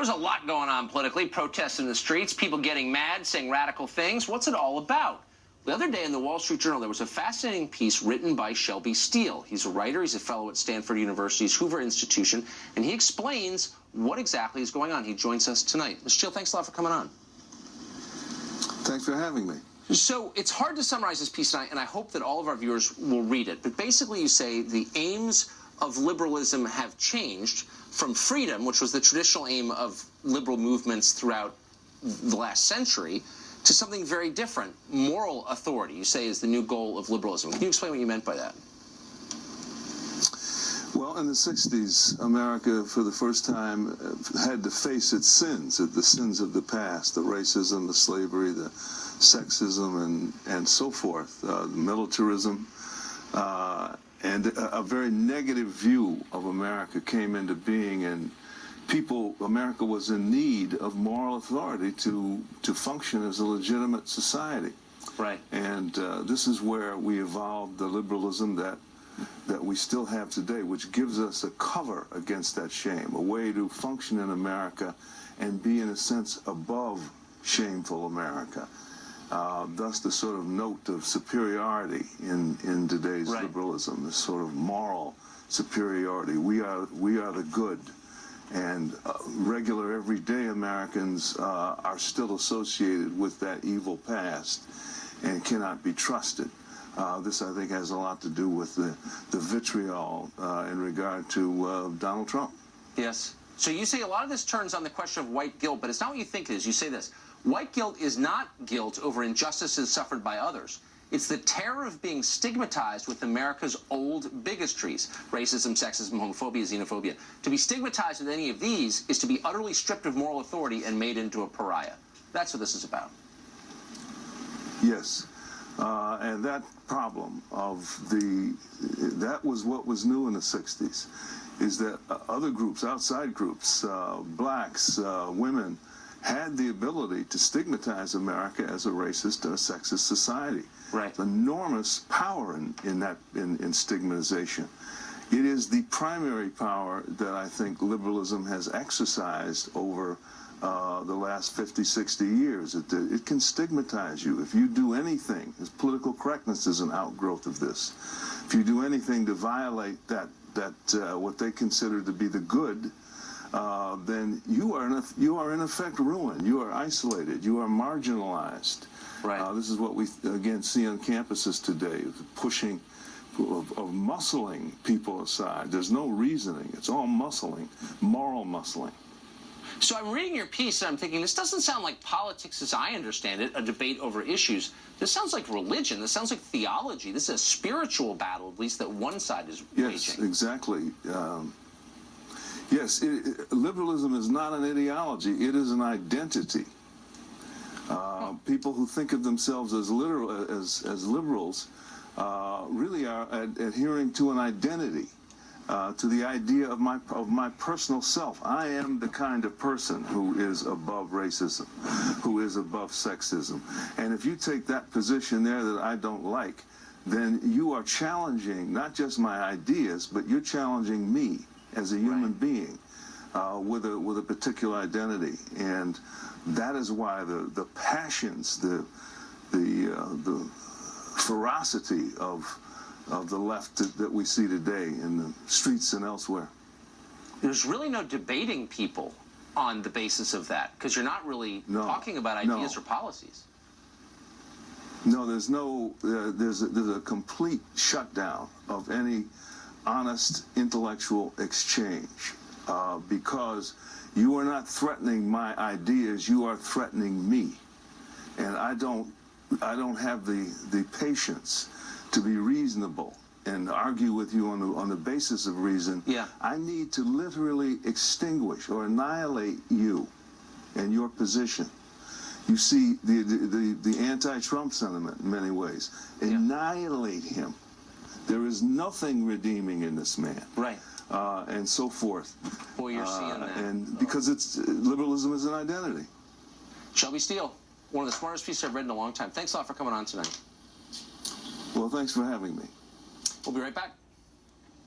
There's a lot going on politically, protests in the streets, people getting mad, saying radical things. What's it all about? The other day in the Wall Street Journal, there was a fascinating piece written by Shelby Steele. He's a writer. He's a fellow at Stanford University's Hoover Institution, and he explains what exactly is going on. He joins us tonight. Mr. Steele, thanks a lot for coming on. Thanks for having me. So it's hard to summarize this piece tonight, and I hope that all of our viewers will read it. But basically you say the aims of liberalism have changed from freedom, which was the traditional aim of liberal movements throughout the last century, to something very different. Moral authority, you say, is the new goal of liberalism. Can you explain what you meant by that? Well, in the 60s, America, for the first time, had to face its sins, the sins of the past, the racism, the slavery, the sexism, and so forth, the militarism, and a very negative view of America came into being, and America was in need of moral authority to function as a legitimate society. Right. And this is where we evolved the liberalism that we still have today, which gives us a cover against that shame, a way to function in America and be, in a sense, above shameful America. Thus the sort of note of superiority in today's right. liberalism, this sort of moral superiority. We are the good. And regular, everyday Americans are still associated with that evil past and cannot be trusted. This, I think, has a lot to do with the vitriol in regard to Donald Trump. Yes. So you say a lot of this turns on the question of white guilt, but it's not what you think it is. You say this: white guilt is not guilt over injustices suffered by others. It's the terror of being stigmatized with America's old bigotries, racism, sexism, homophobia, xenophobia. To be stigmatized with any of these is to be utterly stripped of moral authority and made into a pariah. That's what this is about. Yes. And that problem that was what was new in the 60s, is that other groups, outside groups, blacks, women, had the ability to stigmatize America as a racist and a sexist society. Right. Enormous power in stigmatization. It is the primary power that I think liberalism has exercised over the last 50, 60 years. It can stigmatize you. If you do anything, political correctness is an outgrowth of this. If you do anything to violate that what they consider to be the good, then you are in effect ruined. You are isolated. You are marginalized. Right. This is what we again see on campuses today: pushing of muscling people aside. There's no reasoning. It's all muscling, moral muscling. So I'm reading your piece and I'm thinking, this doesn't sound like politics as I understand it, a debate over issues. This sounds like religion. This sounds like theology. This is a spiritual battle, at least, that one side is waging. Yes, exactly. Yes, liberalism is not an ideology. It is an identity. People who think of themselves as liberals really are adhering to an identity. To the idea of my personal self. I am the kind of person who is above racism, who is above sexism. And if you take that position there that I don't like, then you are challenging not just my ideas, but you're challenging me as a human right. being with a particular identity. And that is why the passions, the ferocity of the left that we see today in the streets and elsewhere. There's really no debating people on the basis of that, because you're not really talking about ideas or policies. No, there's a complete shutdown of any honest intellectual exchange because you are not threatening my ideas, you are threatening me. And I don't have the patience to be reasonable and argue with you on the basis of reason. Yeah. I need to literally extinguish or annihilate you and your position. You see the anti-Trump sentiment in many ways. Annihilate him. There is nothing redeeming in this man. Right. And so forth. Well, you're seeing that. And because liberalism is an identity. Shelby Steele, one of the smartest pieces I've read in a long time. Thanks a lot for coming on tonight. Well, thanks for having me. We'll be right back.